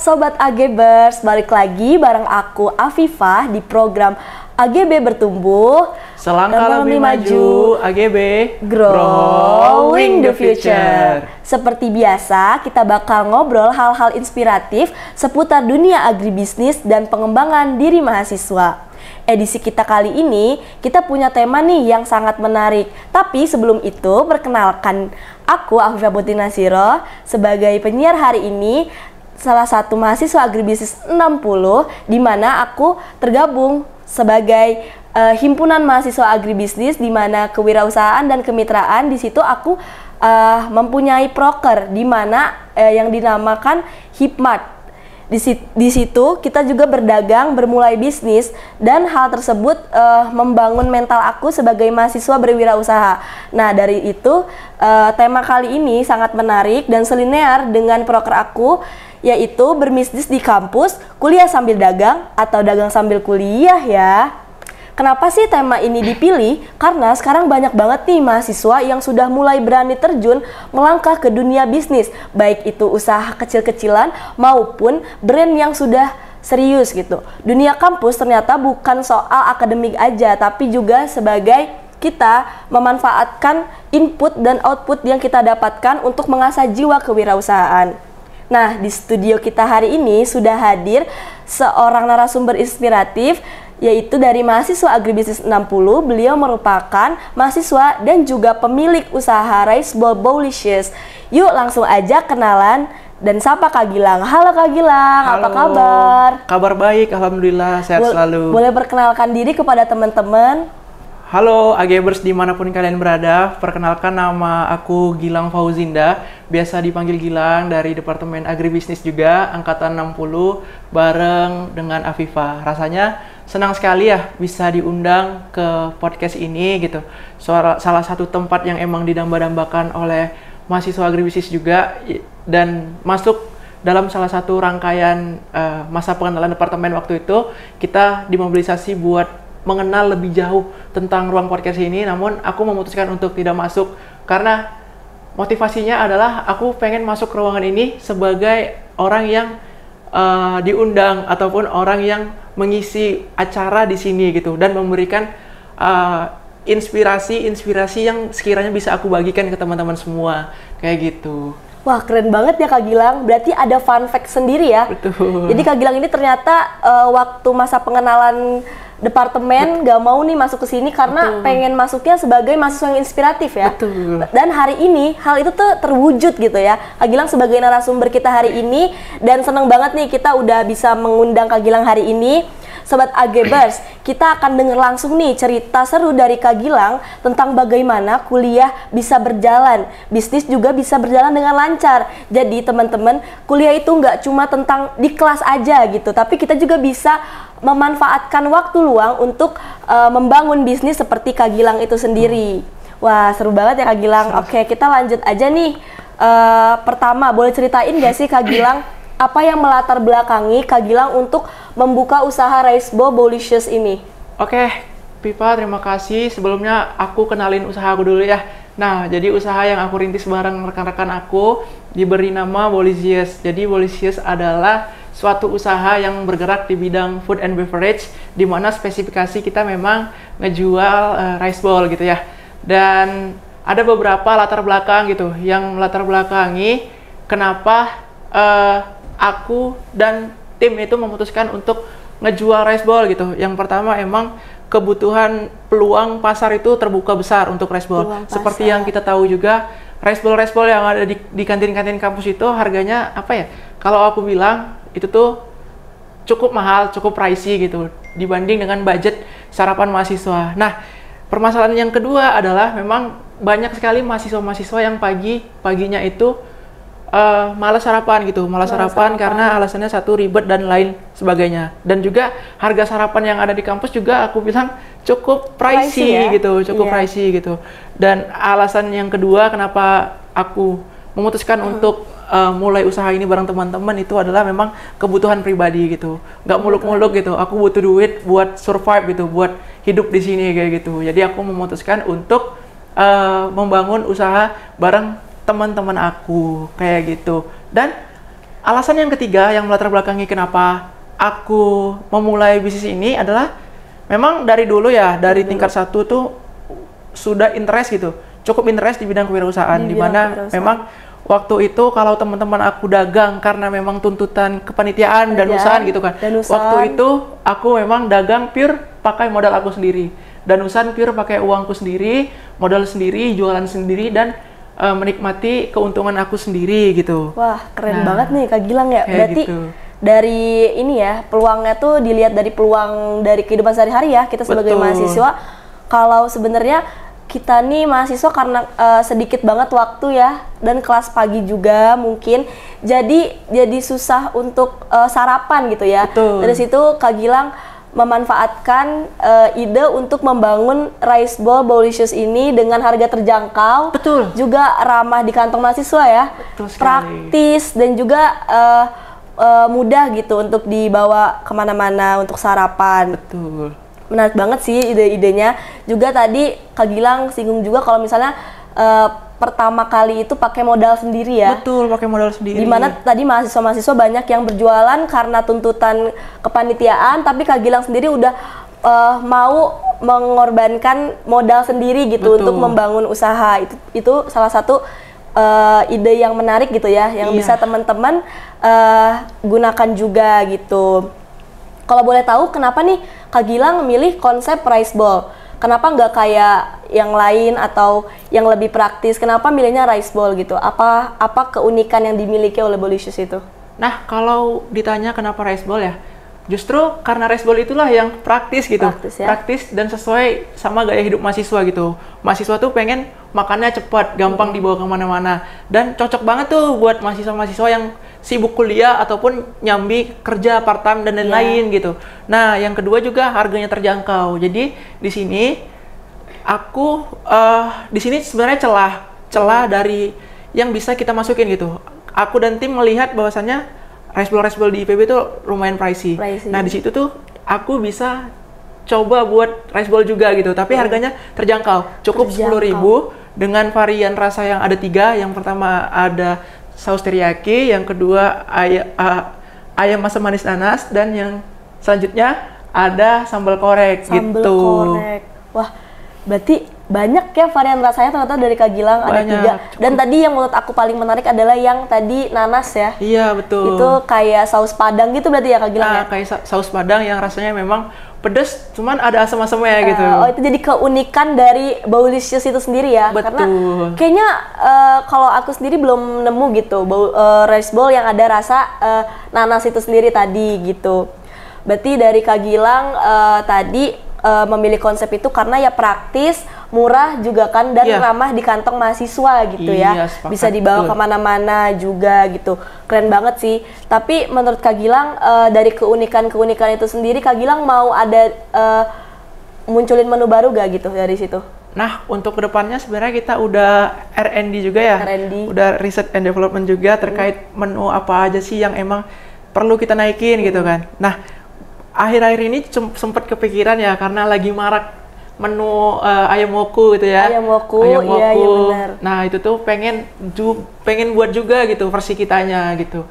Sobat AGBers, balik lagi bareng aku Afifah di program AGB Bertumbuh Selangkah lebih maju, AGB Growing the Future. Seperti biasa, kita bakal ngobrol hal-hal inspiratif seputar dunia agribisnis dan pengembangan diri mahasiswa. Edisi kita kali ini, kita punya tema nih yang sangat menarik. Tapi sebelum itu, perkenalkan aku Afifah Putri Nasiro sebagai penyiar hari ini, salah satu mahasiswa agribisnis 60, di mana aku tergabung sebagai himpunan mahasiswa agribisnis, di mana kewirausahaan dan kemitraan. Di situ aku mempunyai proker di mana yang dinamakan Hipmat. Di situ kita juga berdagang, bermulai bisnis, dan hal tersebut membangun mental aku sebagai mahasiswa berwirausaha. Nah, dari itu tema kali ini sangat menarik dan selinear dengan proker aku, yaitu berbisnis di kampus, kuliah sambil dagang, atau dagang sambil kuliah ya. Kenapa sih tema ini dipilih? Karena sekarang banyak banget nih mahasiswa yang sudah mulai berani terjun melangkah ke dunia bisnis, baik itu usaha kecil-kecilan maupun brand yang sudah serius gitu. Dunia kampus ternyata bukan soal akademik aja, tapi juga sebagai kita memanfaatkan input dan output yang kita dapatkan untuk mengasah jiwa kewirausahaan. Nah, di studio kita hari ini sudah hadir seorang narasumber inspiratif, yaitu dari mahasiswa agribisnis 60. Beliau merupakan mahasiswa dan juga pemilik usaha Rice Bowl Bowlicious. Yuk langsung aja kenalan dan sapa Kak Gilang. Halo Kak Gilang, Halo. apa kabar? Kabar baik, alhamdulillah, sehat selalu. Boleh perkenalkan diri kepada teman-teman? Halo AGBers dimanapun kalian berada, perkenalkan nama aku Gilang Fauzinda, biasa dipanggil Gilang, dari Departemen Agribisnis juga, Angkatan 60, bareng dengan Afifah. Rasanya senang sekali ya bisa diundang ke podcast ini gitu. Salah satu tempat yang emang didamba-dambakan oleh mahasiswa agribisnis juga, dan masuk dalam salah satu rangkaian masa pengenalan departemen waktu itu, kita dimobilisasi buat mengenal lebih jauh tentang ruang podcast ini. Namun aku memutuskan untuk tidak masuk karena motivasinya adalah aku pengen masuk ke ruangan ini sebagai orang yang diundang ataupun orang yang mengisi acara di sini gitu, dan memberikan inspirasi yang sekiranya bisa aku bagikan ke teman-teman semua kayak gitu. Wah, keren banget ya Kak Gilang. Berarti ada fun fact sendiri ya. Betul. Jadi Kak Gilang ini ternyata waktu masa pengenalan departemen gak mau nih masuk ke sini karena pengen masuknya sebagai mahasiswa yang inspiratif ya. Betul. Dan hari ini hal itu tuh terwujud gitu ya. Kak Gilang sebagai narasumber kita hari ini, dan seneng banget nih kita udah bisa mengundang Kak Gilang hari ini. Sobat AGBers, kita akan denger langsung nih cerita seru dari Kak Gilang tentang bagaimana kuliah bisa berjalan, bisnis juga bisa berjalan dengan lancar. Jadi teman-teman, kuliah itu nggak cuma tentang di kelas aja gitu, tapi kita juga bisa memanfaatkan waktu luang untuk membangun bisnis seperti Kak Gilang itu sendiri. Wah, seru banget ya Kak Gilang. Oke, kita lanjut aja nih. Pertama, boleh ceritain nggak sih Kak Gilang, apa yang melatar belakangi Kak Gilang untuk membuka usaha Rice Bowl Bowlicious ini? Oke, Pipa, terima kasih. Sebelumnya aku kenalin usaha aku dulu ya. Nah, jadi usaha yang aku rintis bareng rekan-rekan aku diberi nama Bowlicious. Jadi Bowlicious adalah suatu usaha yang bergerak di bidang food and beverage, di mana spesifikasi kita memang ngejual rice bowl gitu ya. Dan ada beberapa latar belakang gitu yang melatar belakangi kenapa aku dan tim itu memutuskan untuk ngejual rice bowl gitu. Yang pertama, emang kebutuhan peluang pasar itu terbuka besar untuk rice bowl. Seperti yang kita tahu juga, rice bowl yang ada di kantin-kantin kampus itu harganya apa ya? Kalau aku bilang itu tuh cukup mahal, cukup pricey gitu dibanding dengan budget sarapan mahasiswa. Nah, permasalahan yang kedua adalah memang banyak sekali mahasiswa-mahasiswa yang paginya itu malas sarapan gitu, malas sarapan karena alasannya satu, ribet dan lain sebagainya. Dan juga harga sarapan yang ada di kampus juga aku bilang cukup pricey ya? Gitu, cukup pricey gitu. Dan alasan yang kedua kenapa aku memutuskan untuk mulai usaha ini bareng teman-teman itu adalah memang kebutuhan pribadi gitu. Nggak muluk-muluk gitu. Aku butuh duit buat survive gitu, buat hidup di sini kayak gitu. Jadi aku memutuskan untuk membangun usaha bareng teman-teman aku kayak gitu. Dan alasan yang ketiga yang melatar belakangi kenapa aku memulai bisnis ini adalah memang dari dulu ya, dari tingkat 1 tuh sudah interest gitu, cukup interest di bidang kewirausahaan, di mana memang waktu itu kalau teman-teman aku dagang karena memang tuntutan kepanitiaan dan usahaan gitu kan. Waktu itu aku memang dagang pure pakai modal aku sendiri. Danusan pure pakai uangku sendiri, modal sendiri, jualan sendiri, dan menikmati keuntungan aku sendiri gitu. Wah, keren banget nih Kak Gilang ya. Berarti gitu. Dari ini ya, peluangnya tuh dilihat dari peluang dari kehidupan sehari-hari ya, kita sebagai mahasiswa. Kalau sebenarnya kita nih mahasiswa karena sedikit banget waktu ya, dan kelas pagi juga mungkin, jadi susah untuk sarapan gitu ya. Betul. Dari situ Kak Gilang memanfaatkan ide untuk membangun Rice Bowl Bowlicious ini dengan harga terjangkau. Betul. Juga ramah di kantong mahasiswa ya. Betul sekali. Praktis dan juga mudah gitu untuk dibawa kemana-mana untuk sarapan. Betul. Menarik banget sih ide-idenya. Juga tadi Kak Gilang singgung juga kalau misalnya pertama kali itu pakai modal sendiri ya. Betul, pakai modal sendiri. Dimana tadi mahasiswa-mahasiswa banyak yang berjualan karena tuntutan kepanitiaan, tapi Kak Gilang sendiri udah mau mengorbankan modal sendiri gitu. Betul. Untuk membangun usaha. Itu salah satu ide yang menarik gitu ya, yang bisa teman-teman gunakan juga gitu. Kalau boleh tahu kenapa nih Kak Gilang milih konsep Rice Bowl? Kenapa nggak kayak yang lain atau yang lebih praktis? Kenapa milihnya Rice Bowl gitu? Apa keunikan yang dimiliki oleh Bowlicious itu? Nah, kalau ditanya kenapa Rice Bowl ya, justru karena Rice Bowl itulah yang praktis gitu. Praktis dan sesuai sama gaya hidup mahasiswa gitu. Mahasiswa tuh pengen makannya cepat, gampang dibawa kemana-mana. Dan cocok banget tuh buat mahasiswa-mahasiswa yang sibuk kuliah ataupun nyambi kerja part-time dan lain-lain gitu. Nah, yang kedua juga harganya terjangkau. Jadi di sini aku di sini sebenarnya celah dari yang bisa kita masukin gitu. Aku dan tim melihat bahwasannya Rice Bowl di IPB itu lumayan pricey. Nah, di situ tuh aku bisa coba buat Rice Bowl juga gitu, tapi harganya terjangkau. Cukup 10.000 dengan varian rasa yang ada 3. Yang pertama ada saus teriyaki, yang kedua ayam masam manis nanas, dan yang selanjutnya ada sambal korek. Sambal korek. Wah, berarti banyak ya varian rasanya ternyata dari Kak Gilang. Ada 3. Dan tadi yang menurut aku paling menarik adalah yang tadi nanas ya. Iya, betul. Itu kayak saus padang gitu berarti ya Kak Gilang ya? Kayak saus padang yang rasanya memang pedas, cuman ada asam-asamnya gitu. Oh, itu jadi keunikan dari Bowlicious itu sendiri ya? Betul. Karena kayaknya kalau aku sendiri belum nemu gitu Rice Bowl yang ada rasa nanas itu sendiri tadi gitu. Berarti dari Kak Gilang tadi memilih konsep itu karena ya praktis, murah juga kan, dan ramah di kantong mahasiswa gitu ya. Bisa dibawa kemana-mana juga gitu. Keren banget sih. Tapi menurut Kak Gilang dari keunikan-keunikan itu sendiri, Kak Gilang mau ada munculin menu baru gak gitu dari situ? Nah, untuk kedepannya sebenarnya kita udah R&D juga ya. R&D. Udah Research and Development juga terkait menu apa aja sih yang emang perlu kita naikin gitu kan. Nah, akhir-akhir ini sempat kepikiran ya, karena lagi marak menu ayam woku gitu ya. Ayam woku. Iya benar. Nah, itu tuh pengen buat juga gitu versi kitanya gitu.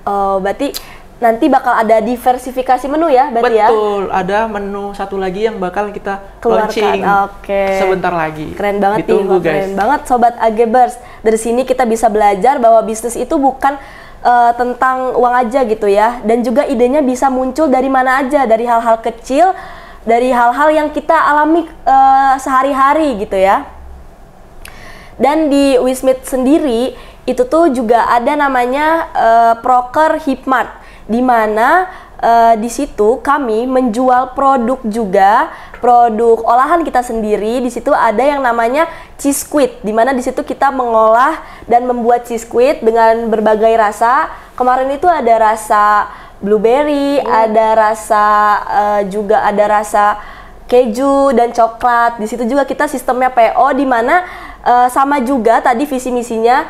Oh, berarti nanti bakal ada diversifikasi menu ya berarti ya? Betul, ada menu satu lagi yang bakal kita launching sebentar lagi. Keren banget nih, keren banget Sobat Agebers. Dari sini kita bisa belajar bahwa bisnis itu bukan tentang uang aja gitu ya, dan juga idenya bisa muncul dari mana aja, dari hal-hal kecil, dari hal-hal yang kita alami sehari-hari gitu ya. Dan di Wismith sendiri itu tuh juga ada namanya Proker Hipmart, di mana di situ kami menjual produk juga, produk olahan kita sendiri. Di situ ada yang namanya cheese squid, di mana di situ kita mengolah dan membuat cheese squid dengan berbagai rasa. Kemarin itu ada rasa blueberry, ada rasa juga ada rasa keju dan coklat. Di situ juga kita sistemnya PO, di mana sama juga tadi visi misinya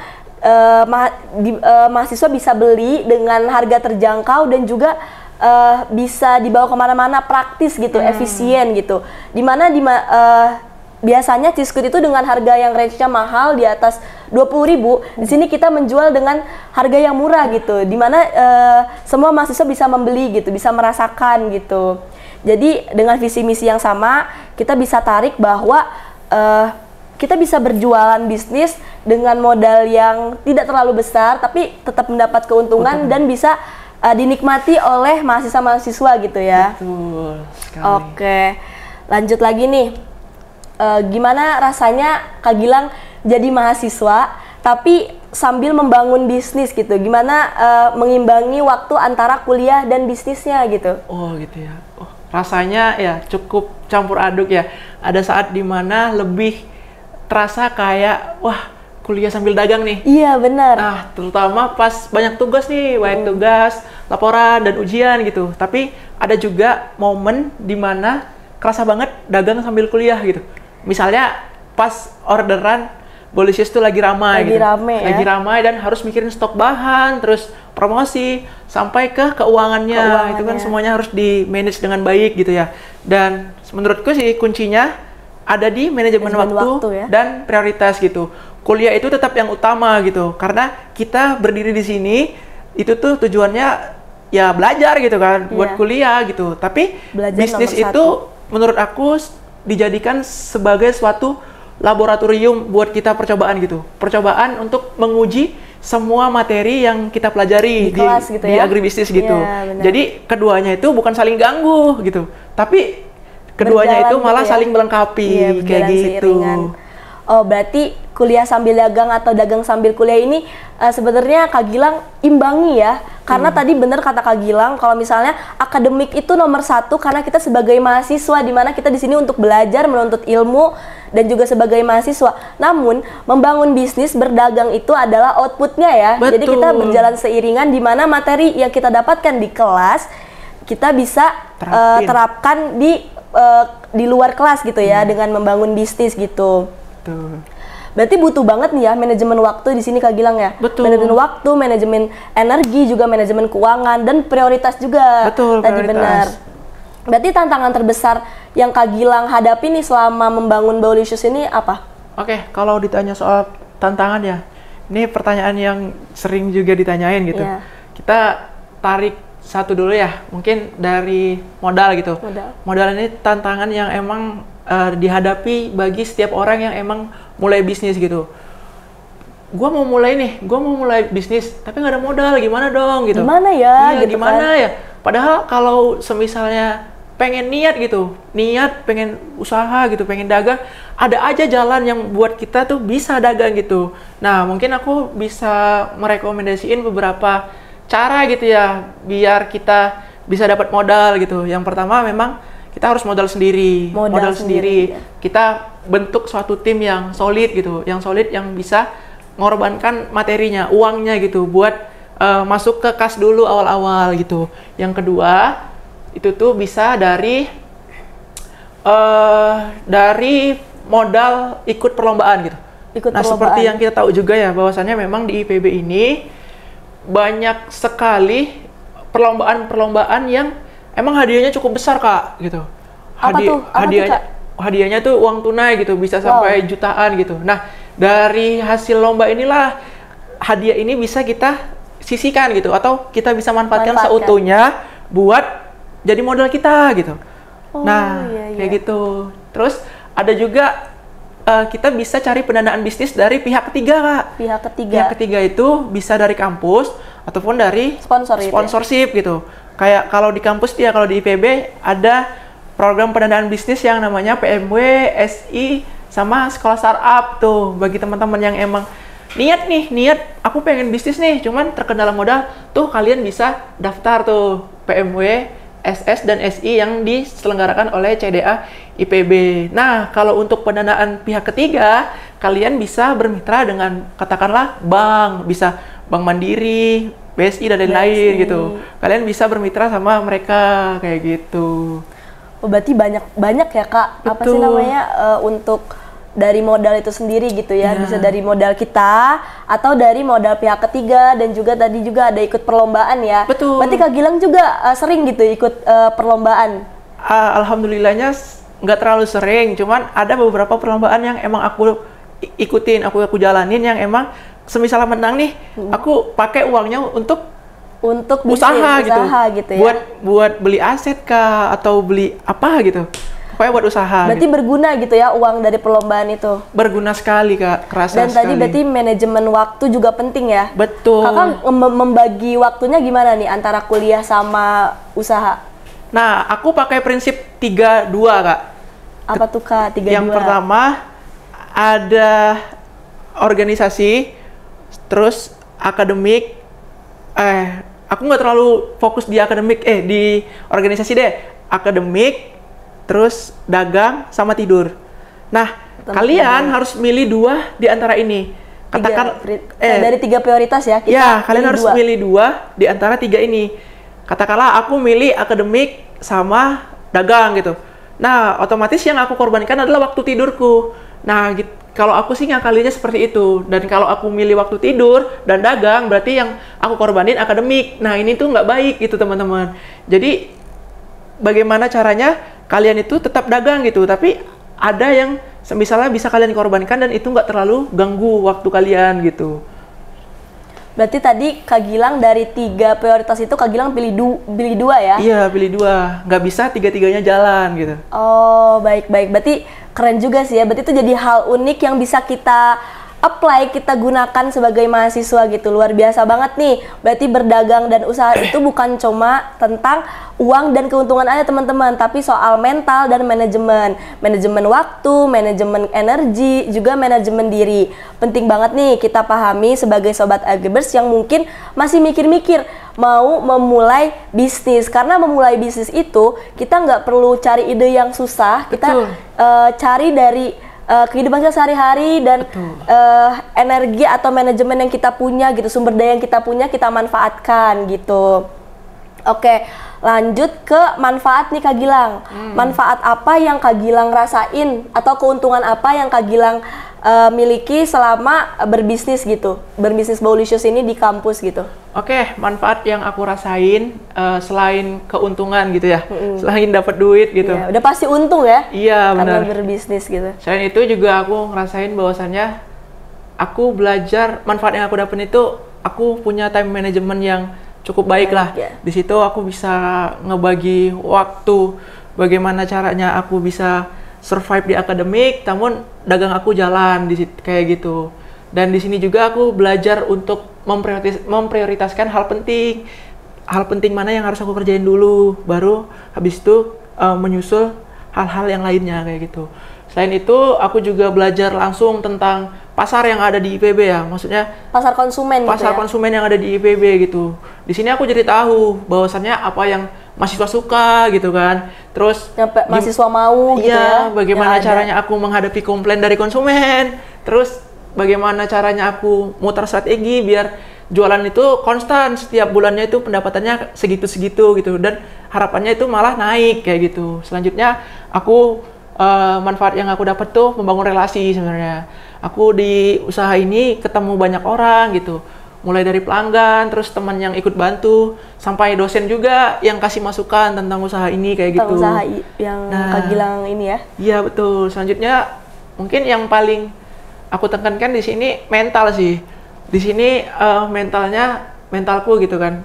mahasiswa bisa beli dengan harga terjangkau dan juga bisa dibawa kemana-mana, praktis gitu, efisien gitu. Dimana biasanya Ciskut itu dengan harga yang range-nya mahal di atas 20.000, di sini kita menjual dengan harga yang murah gitu, dimana semua mahasiswa bisa membeli gitu, bisa merasakan gitu. Jadi dengan visi misi yang sama, kita bisa tarik bahwa kita bisa berjualan bisnis dengan modal yang tidak terlalu besar, tapi tetap mendapat keuntungan dan bisa dinikmati oleh mahasiswa-mahasiswa gitu ya. Betul sekali. Oke, lanjut lagi nih. Gimana rasanya Kak Gilang jadi mahasiswa tapi sambil membangun bisnis gitu? Gimana mengimbangi waktu antara kuliah dan bisnisnya gitu? Oh gitu ya. Oh, rasanya ya cukup campur aduk ya. Ada saat dimana lebih terasa kayak wah kuliah sambil dagang nih. Iya benar. Nah terutama pas banyak tugas nih, banyak tugas, laporan dan ujian gitu. Tapi ada juga momen dimana kerasa banget dagang sambil kuliah gitu. Misalnya pas orderan Bolisius tuh lagi ramai gitu. Lagi ramai dan harus mikirin stok bahan, terus promosi, sampai ke keuangannya. Itu kan semuanya harus di-manage dengan baik gitu ya. Dan menurutku sih kuncinya ada di manajemen waktu ya, dan prioritas gitu. Kuliah itu tetap yang utama gitu. Karena kita berdiri di sini, itu tuh tujuannya ya belajar gitu kan, buat kuliah gitu. Tapi belajar bisnis itu menurut aku dijadikan sebagai suatu laboratorium buat kita percobaan gitu. Percobaan untuk menguji semua materi yang kita pelajari di kelas gitu ya? Di agribisnis gitu. Ya, jadi keduanya itu bukan saling ganggu gitu. Tapi keduanya itu malah saling melengkapi kayak gitu. Oh, berarti kuliah sambil dagang atau dagang sambil kuliah ini sebenarnya Kak Gilang imbangi ya. Karena tadi bener kata Kak Gilang, kalau misalnya akademik itu nomor satu karena kita sebagai mahasiswa, di mana kita di sini untuk belajar, menuntut ilmu, dan juga sebagai mahasiswa. Namun membangun bisnis berdagang itu adalah outputnya ya. Betul. Jadi kita berjalan seiringan, di mana materi yang kita dapatkan di kelas kita bisa terapkan di luar kelas gitu ya, dengan membangun bisnis gitu. Betul. Berarti butuh banget nih ya manajemen waktu di sini Kak Gilang ya. Betul. Manajemen waktu, manajemen energi, juga manajemen keuangan dan prioritas juga. Betul. Tadi benar. Berarti tantangan terbesar yang Kak Gilang hadapi nih selama membangun Bolisius ini apa? Oke, kalau ditanya soal tantangan ya, ini pertanyaan yang sering juga ditanyain gitu. Yeah. Kita tarik satu dulu ya, mungkin dari modal gitu. Modal ini tantangan yang emang dihadapi bagi setiap orang yang emang mulai bisnis gitu. Gua mau mulai bisnis, tapi nggak ada modal, gimana dong gitu? Gimana ya? Iya, gitu gimana kan? Ya? Padahal kalau semisalnya pengen niat pengen usaha gitu, pengen dagang, ada aja jalan yang buat kita tuh bisa dagang gitu. Nah, mungkin aku bisa merekomendasiin beberapa cara gitu ya, biar kita bisa dapat modal gitu. Yang pertama memang kita harus modal sendiri. Ya. Kita bentuk suatu tim yang solid gitu, yang bisa mengorbankan materinya, uangnya gitu, buat masuk ke kas dulu awal-awal gitu. Yang kedua, itu tuh bisa dari modal ikut perlombaan gitu. Seperti yang kita tahu juga ya, bahwasannya memang di IPB ini banyak sekali perlombaan-perlombaan yang emang hadiahnya cukup besar Kak gitu. Hadiahnya tuh uang tunai gitu, bisa sampai jutaan gitu. Nah, dari hasil lomba inilah hadiah ini bisa kita sisihkan gitu, atau kita bisa manfaatkan seutuhnya buat jadi modal kita gitu. Kayak gitu. Terus ada juga kita bisa cari pendanaan bisnis dari pihak ketiga Kak. Pihak ketiga itu bisa dari kampus ataupun dari sponsorship gitu. Kayak kalau di kampus ya, kalau di IPB ada program pendanaan bisnis yang namanya PMW, SI, sama sekolah startup tuh. Bagi teman-teman yang emang niat aku pengen bisnis nih, cuman terkendala modal, tuh kalian bisa daftar tuh PMW, SS dan SI yang diselenggarakan oleh CDA IPB. Nah, kalau untuk pendanaan pihak ketiga, kalian bisa bermitra dengan katakanlah bank, bisa Bank Mandiri, BSI dan lain-lain gitu. Kalian bisa bermitra sama mereka kayak gitu. Oh, berarti banyak ya Kak. Betul. Apa sih namanya untuk dari modal itu sendiri gitu ya. Bisa dari modal kita atau dari modal pihak ketiga, dan juga tadi juga ada ikut perlombaan ya. Betul. Berarti Kak Gilang juga sering gitu ikut perlombaan. Alhamdulillahnya nggak terlalu sering, cuman ada beberapa perlombaan yang emang aku ikutin, aku jalanin yang emang semisal menang nih, aku pakai uangnya untuk bisnis, usaha gitu ya. Buat beli aset kah atau beli apa gitu. Pokoknya buat usaha. Berarti gitu. berguna gitu ya uang dari perlombaan itu. Berguna sekali Kak, kerasa Dan sekali. tadi berarti manajemen waktu juga penting ya. Betul. Kakak membagi waktunya gimana nih antara kuliah sama usaha? Nah, aku pakai prinsip 3-2 Kak. Apa tuh Kak 3-2? Yang pertama ada organisasi, terus akademik. Aku nggak terlalu fokus di akademik, di organisasi deh. Akademik, terus dagang sama tidur. Nah, kalian harus milih 2 di antara ini. Katakan dari 3 prioritas ya. Kita kalian harus milih 2 di antara 3 ini. Katakanlah aku milih akademik sama dagang gitu. Nah, otomatis yang aku korbankan adalah waktu tidurku. Nah, kalau aku sih ngakalinya seperti itu. Dan kalau aku milih waktu tidur dan dagang, berarti yang aku korbanin akademik. Nah, ini tuh nggak baik gitu teman-teman. Jadi, bagaimana caranya kalian itu tetap dagang gitu, tapi ada yang misalnya bisa kalian korbankan dan itu nggak terlalu ganggu waktu kalian gitu. Berarti tadi Kak Gilang dari 3 prioritas itu Kak Gilang pilih 2 ya? Iya, pilih 2. Nggak bisa 3-3-nya jalan gitu. Oh, baik. Berarti keren juga sih ya. Berarti itu jadi hal unik yang bisa kita apply, kita gunakan sebagai mahasiswa gitu. Luar biasa banget nih. Berarti berdagang dan usaha itu bukan cuma tentang uang dan keuntungan aja teman-teman, tapi soal mental dan manajemen. Manajemen waktu, manajemen energi, juga manajemen diri. Penting banget nih kita pahami sebagai sobat Agribers yang mungkin masih mikir-mikir mau memulai bisnis. Karena memulai bisnis itu kita nggak perlu cari ide yang susah, kita cari dari kehidupan kita sehari-hari dan energi atau manajemen yang kita punya gitu, sumber daya yang kita punya kita manfaatkan gitu. Oke, lanjut ke manfaat nih Kak Gilang. Manfaat apa yang Kak Gilang rasain atau keuntungan apa yang Kak Gilang miliki selama berbisnis gitu, berbisnis Bowlicious ini di kampus gitu? Oke, manfaat yang aku rasain selain keuntungan gitu ya, selain dapat duit gitu. Ya, udah pasti untung ya? Iya, benar. Karena berbisnis gitu. Selain itu juga aku ngerasain bahwasannya aku belajar, manfaat yang aku dapat itu aku punya time management yang cukup baik lah. Ya. Di situ aku bisa ngebagi waktu, bagaimana caranya aku bisa survive di akademik, namun dagang aku jalan di situ kayak gitu. Dan di sini juga aku belajar untuk memprioritaskan hal penting. Hal penting mana yang harus aku kerjain dulu, baru habis itu menyusul hal-hal yang lainnya kayak gitu. Selain itu, aku juga belajar langsung tentang pasar yang ada di IPB ya, maksudnya pasar konsumen gitu ya? Konsumen yang ada di IPB gitu. Di sini aku jadi tahu bahwasannya apa yang mahasiswa suka gitu kan. Terus mahasiswa mau gitu ya. Bagaimana caranya aku menghadapi komplain dari konsumen. Terus bagaimana caranya aku muter strategi biar jualan itu konstan, setiap bulannya itu pendapatannya segitu-segitu gitu, dan harapannya itu malah naik kayak gitu. Selanjutnya aku manfaat yang aku dapat tuh membangun relasi sebenarnya. Aku di usaha ini ketemu banyak orang gitu, mulai dari pelanggan, terus teman yang ikut bantu, sampai dosen juga yang kasih masukan tentang usaha ini kayak gitu. Usaha yang Kak Gilang ini ya? Iya betul. Selanjutnya mungkin yang paling aku tekankan di sini mental sih. Di sini mentalku gitu kan,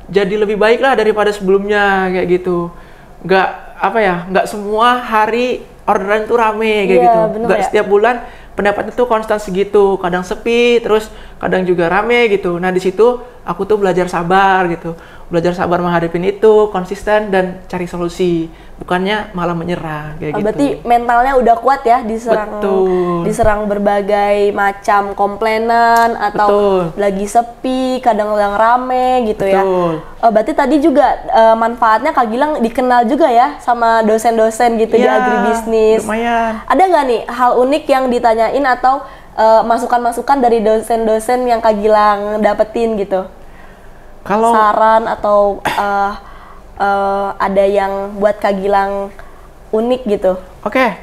jadi lebih baik lah daripada sebelumnya kayak gitu. Nggak semua hari orderan tuh rame kayak gitu. Nggak setiap bulan pendapatnya tuh konstan segitu, kadang sepi, terus kadang juga rame gitu. Nah di situ aku tuh belajar sabar gitu, belajar sabar menghadapi itu, konsisten dan cari solusi, bukannya malah menyerah kayak gitu. Berarti mentalnya udah kuat ya diserang berbagai macam komplainan atau lagi sepi, kadang-kadang rame gitu ya. Berarti tadi juga manfaatnya Kak Gilang dikenal juga ya sama dosen-dosen gitu di agribisnis. Lumayan. Ada nggak nih hal unik yang ditanyain atau masukan-masukan dari dosen-dosen yang Kak Gilang dapetin gitu? Kalau saran atau ada yang buat Kak Gilang unik gitu?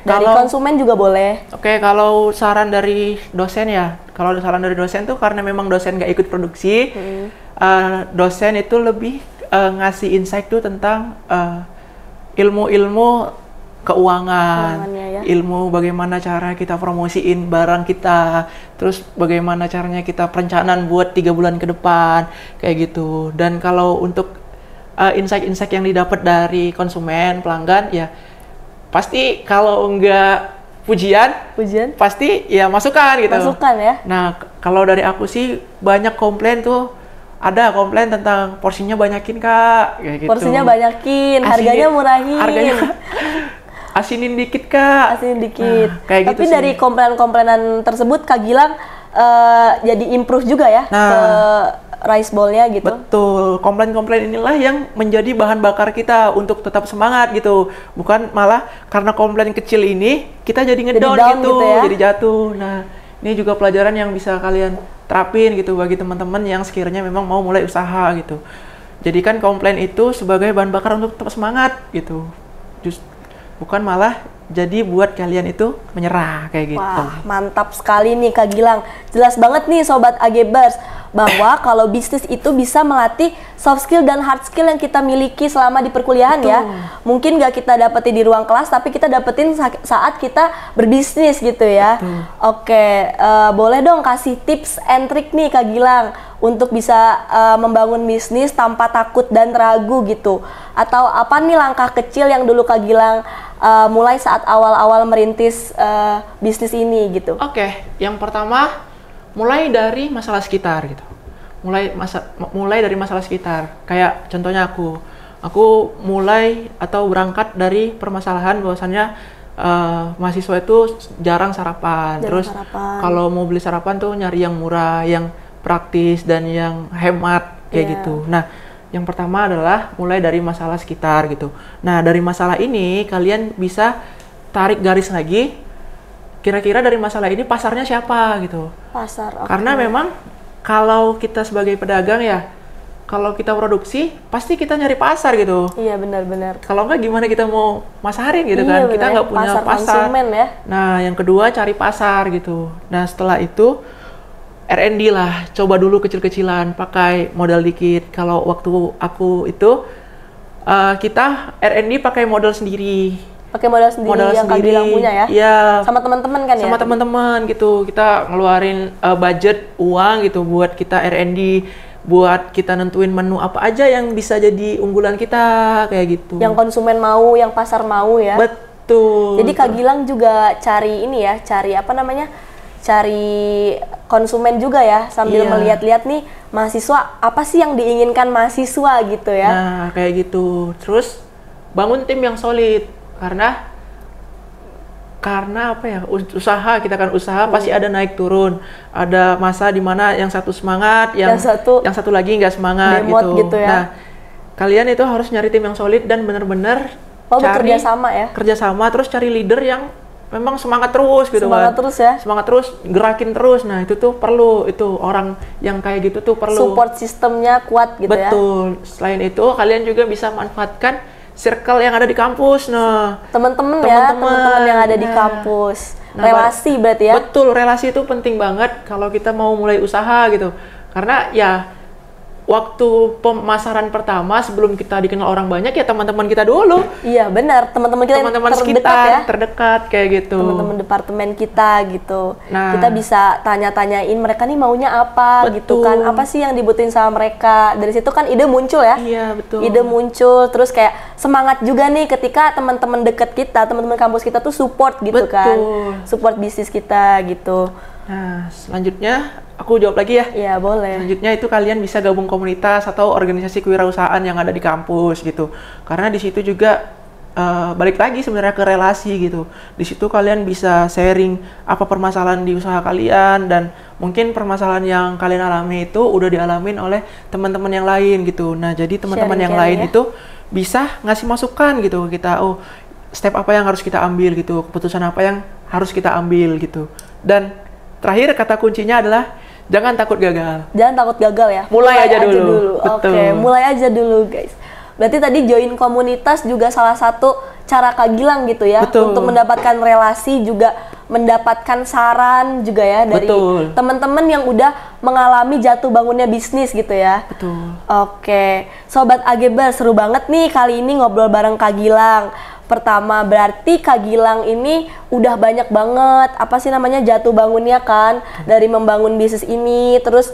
Dari konsumen juga boleh. Kalau saran dari dosen ya, kalau saran dari dosen tuh karena memang dosen nggak ikut produksi, dosen itu lebih ngasih insight tuh tentang ilmu-ilmu keuangan, Keuangannya ya. ilmu bagaimana cara kita promosiin barang kita, terus bagaimana caranya kita perencanaan buat 3 bulan ke depan, kayak gitu. Dan kalau untuk insight-insight yang didapat dari konsumen, pelanggan, ya pasti kalau enggak pujian, pasti ya masukan gitu. Masukan ya. Nah, kalau dari aku sih banyak komplain tuh, ada komplain tentang porsinya banyakin Kak, kayak gitu. Porsinya banyakin, harganya murahin. Harganya asinin dikit Kak. Asinin dikit. Nah, kayak tapi gitu dari sih. komplainan-komplainan tersebut Kak Gilang jadi improve juga ya ke rice bowl-nya gitu. Betul, komplain-komplain inilah yang menjadi bahan bakar kita untuk tetap semangat gitu. Bukan malah karena komplain kecil ini kita jadi ngedown gitu ya? Jadi jatuh. Nah, ini juga pelajaran yang bisa kalian terapin gitu bagi teman-teman yang sekiranya memang mau mulai usaha gitu. Jadikan komplain itu sebagai bahan bakar untuk tetap semangat gitu. Bukan malah jadi buat kalian itu menyerah kayak gitu. Wah, mantap sekali nih Kak Gilang. Jelas banget nih Sobat Agebers bahwa kalau bisnis itu bisa melatih soft skill dan hard skill yang kita miliki selama di perkuliahan. Betul. Ya. Mungkin nggak kita dapetin di ruang kelas, tapi kita dapetin saat kita berbisnis gitu ya. Betul. Oke, boleh dong kasih tips and trick nih Kak Gilang untuk bisa membangun bisnis tanpa takut dan ragu gitu. Atau apa nih langkah kecil yang dulu Kak Gilang mulai saat awal-awal merintis bisnis ini gitu? Oke, yang pertama mulai dari masalah sekitar gitu. Mulai dari masalah sekitar. Kayak contohnya aku mulai atau berangkat dari permasalahan bahwasannya mahasiswa itu jarang sarapan. Terus kalau mau beli sarapan tuh nyari yang murah, yang praktis dan yang hemat kayak gitu. Nah, yang pertama adalah mulai dari masalah sekitar gitu. Nah, dari masalah ini kalian bisa tarik garis lagi. Kira-kira dari masalah ini pasarnya siapa gitu. Pasar. Okay. Karena memang kalau kita sebagai pedagang ya, kalau kita produksi pasti kita nyari pasar gitu. Iya, benar-benar. Kalau enggak gimana kita mau masarin gitu kan? Kita nggak punya pasar. Konsumen ya. Nah, yang kedua cari pasar gitu. Nah, setelah itu R&D lah, coba dulu kecil-kecilan, pakai modal dikit. Kalau waktu aku itu kita R&D pakai modal sendiri. Pakai modal sendiri yang Kak Gilang punya ya? Iya. Sama teman-teman kan ya? Sama teman-teman gitu. Kita ngeluarin budget uang gitu buat kita R&D, buat kita nentuin menu apa aja yang bisa jadi unggulan kita kayak gitu. Yang konsumen mau, yang pasar mau ya? Betul. Jadi Kak Gilang juga cari ini ya, cari apa namanya? Cari konsumen juga ya, sambil melihat-lihat nih mahasiswa apa sih yang diinginkan mahasiswa gitu ya. Nah, kayak gitu. Terus bangun tim yang solid karena apa ya, usaha kita kan usaha pasti ada naik turun, ada masa di mana yang satu semangat, yang satu lagi nggak semangat gitu ya. Nah, kalian itu harus nyari tim yang solid dan benar-benar bekerja sama ya, terus cari leader yang memang semangat terus gitu. Semangat terus, gerakin terus. Nah, itu tuh perlu, itu orang yang kayak gitu tuh perlu. Support sistemnya kuat gitu ya. Betul. Selain itu, kalian juga bisa manfaatkan circle yang ada di kampus. Nah, teman-teman yang ada di kampus. Relasi berarti ya. Betul, relasi itu penting banget kalau kita mau mulai usaha gitu. Karena ya waktu pemasaran pertama sebelum kita dikenal orang banyak ya teman-teman kita dulu. Iya benar, teman-teman kita terdekat kayak gitu. Teman-teman departemen kita gitu. Nah, kita bisa tanya-tanyain mereka nih maunya apa gitu kan. Apa sih yang dibutuhin sama mereka. Dari situ kan ide muncul ya. Iya, betul. Ide muncul terus kayak semangat juga nih ketika teman-teman dekat kita, teman-teman kampus kita tuh support gitu kan. Support bisnis kita gitu. Nah, selanjutnya aku jawab lagi ya. Iya, boleh. Selanjutnya itu kalian bisa gabung komunitas atau organisasi kewirausahaan yang ada di kampus gitu. Karena di situ juga balik lagi sebenarnya ke relasi gitu. Di situ kalian bisa sharing apa permasalahan di usaha kalian dan mungkin permasalahan yang kalian alami itu udah dialamin oleh teman-teman yang lain gitu. Nah, jadi teman-teman yang lain itu bisa ngasih masukan gitu. Kita step apa yang harus kita ambil gitu, keputusan apa yang harus kita ambil gitu. Dan terakhir kata kuncinya adalah jangan takut gagal. Jangan takut gagal ya. Mulai aja dulu. Oke, mulai aja dulu guys. Berarti tadi join komunitas juga salah satu cara Kak Gilang gitu ya. Betul. Untuk mendapatkan relasi juga mendapatkan saran juga ya dari teman-teman yang udah mengalami jatuh bangunnya bisnis gitu ya. Betul. Oke, Sobat Ageber seru banget nih kali ini ngobrol bareng Kak Gilang. Pertama, berarti Kak Gilang ini udah banyak banget apa sih namanya jatuh bangunnya kan dari membangun bisnis ini. Terus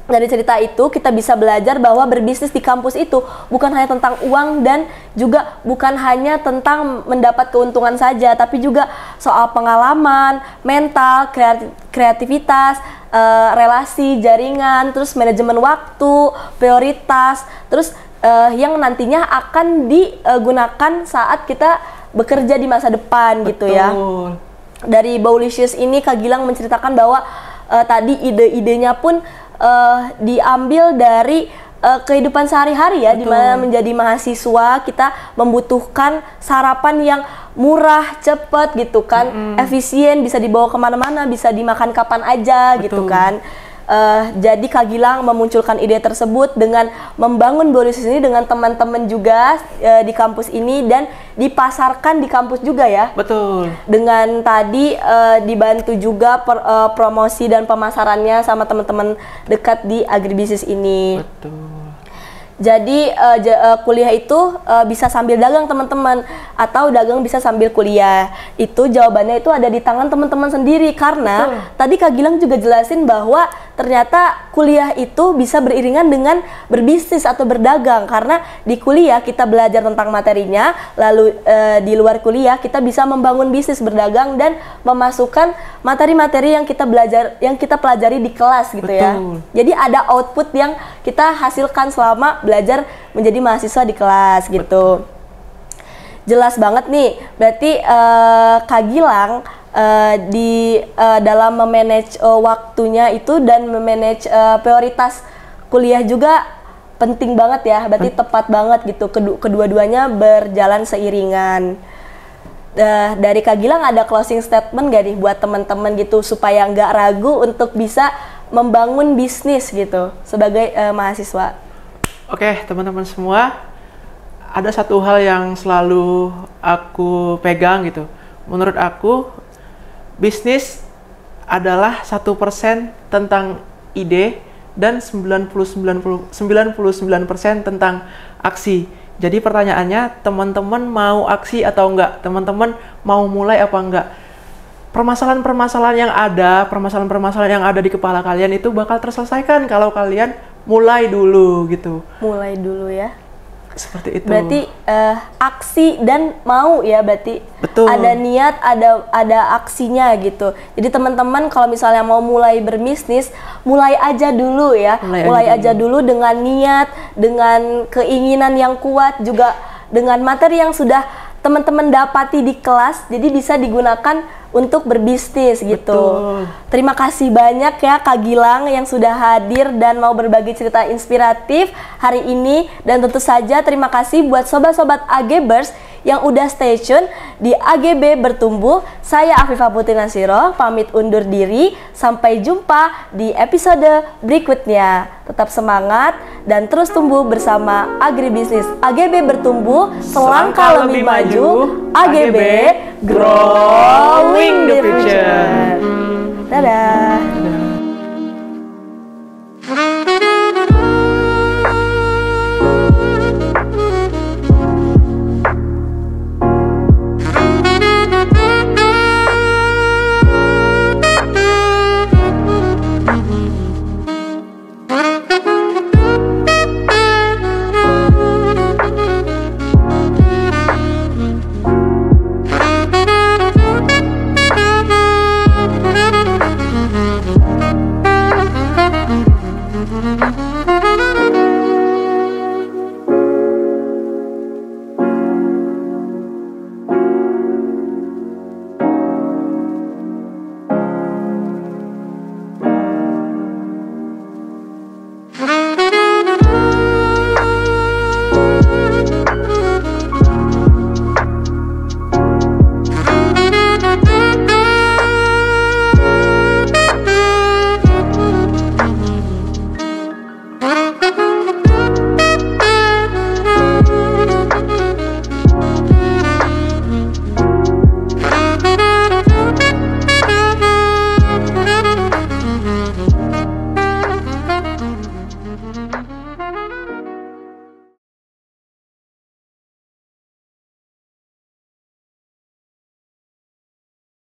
dari cerita itu kita bisa belajar bahwa berbisnis di kampus itu bukan hanya tentang uang dan juga bukan hanya tentang mendapat keuntungan saja, tapi juga soal pengalaman, mental, kreativitas, relasi, jaringan, terus manajemen waktu, prioritas, terus yang nantinya akan digunakan saat kita bekerja di masa depan. Betul. Gitu ya. Dari Bowlicious ini Kak Gilang menceritakan bahwa tadi ide-idenya pun diambil dari kehidupan sehari-hari ya, di mana menjadi mahasiswa kita membutuhkan sarapan yang murah, cepat gitu kan, efisien, bisa dibawa kemana-mana, bisa dimakan kapan aja. Betul. Gitu kan. Jadi Kak Gilang memunculkan ide tersebut dengan membangun Bowlicious ini dengan teman-teman juga di kampus ini dan dipasarkan di kampus juga ya. Betul. Dengan tadi dibantu juga promosi dan pemasarannya sama teman-teman dekat di agribisnis ini. Betul. Jadi kuliah itu bisa sambil dagang teman-teman, atau dagang bisa sambil kuliah. Itu jawabannya itu ada di tangan teman-teman sendiri, karena tadi Kak Gilang juga jelasin bahwa ternyata kuliah itu bisa beriringan dengan berbisnis atau berdagang, karena di kuliah kita belajar tentang materinya, lalu di luar kuliah kita bisa membangun bisnis berdagang dan memasukkan materi-materi yang kita pelajari di kelas gitu. Betul. Ya. Jadi ada output yang kita hasilkan selama belajar menjadi mahasiswa di kelas gitu. Betul. Jelas banget nih, berarti Kak Gilang dalam memanage waktunya itu dan memanage prioritas kuliah juga penting banget ya, berarti tepat banget gitu, kedua-duanya berjalan seiringan. Dari Kak Gilang ada closing statement gak nih buat teman-teman gitu supaya nggak ragu untuk bisa membangun bisnis gitu sebagai mahasiswa? Oke, teman-teman semua, ada satu hal yang selalu aku pegang gitu. Menurut aku, bisnis adalah 1% tentang ide dan 99% tentang aksi. Jadi pertanyaannya, teman-teman mau aksi atau enggak? Teman-teman mau mulai apa enggak? Permasalahan-permasalahan yang ada di kepala kalian itu bakal terselesaikan kalau kalian mulai dulu gitu. Mulai dulu ya. Seperti itu. Berarti aksi dan mau ya, berarti. Betul. Ada niat, ada aksinya gitu. Jadi teman-teman kalau misalnya mau mulai berbisnis, mulai aja dulu ya. Mulai aja dulu dengan niat, dengan keinginan yang kuat, juga dengan materi yang sudah teman-teman dapati di kelas, jadi bisa digunakan untuk berbisnis gitu. Betul. Terima kasih banyak ya Kak Gilang yang sudah hadir dan mau berbagi cerita inspiratif hari ini, dan tentu saja terima kasih buat sobat-sobat AGBers yang udah stay tune di AGB Bertumbuh. Saya Afifah Putri Nasiro pamit undur diri, sampai jumpa di episode berikutnya. Tetap semangat dan terus tumbuh bersama agribisnis. AGB Bertumbuh, selangkah lebih maju. AGB Growing the Future. Dadah.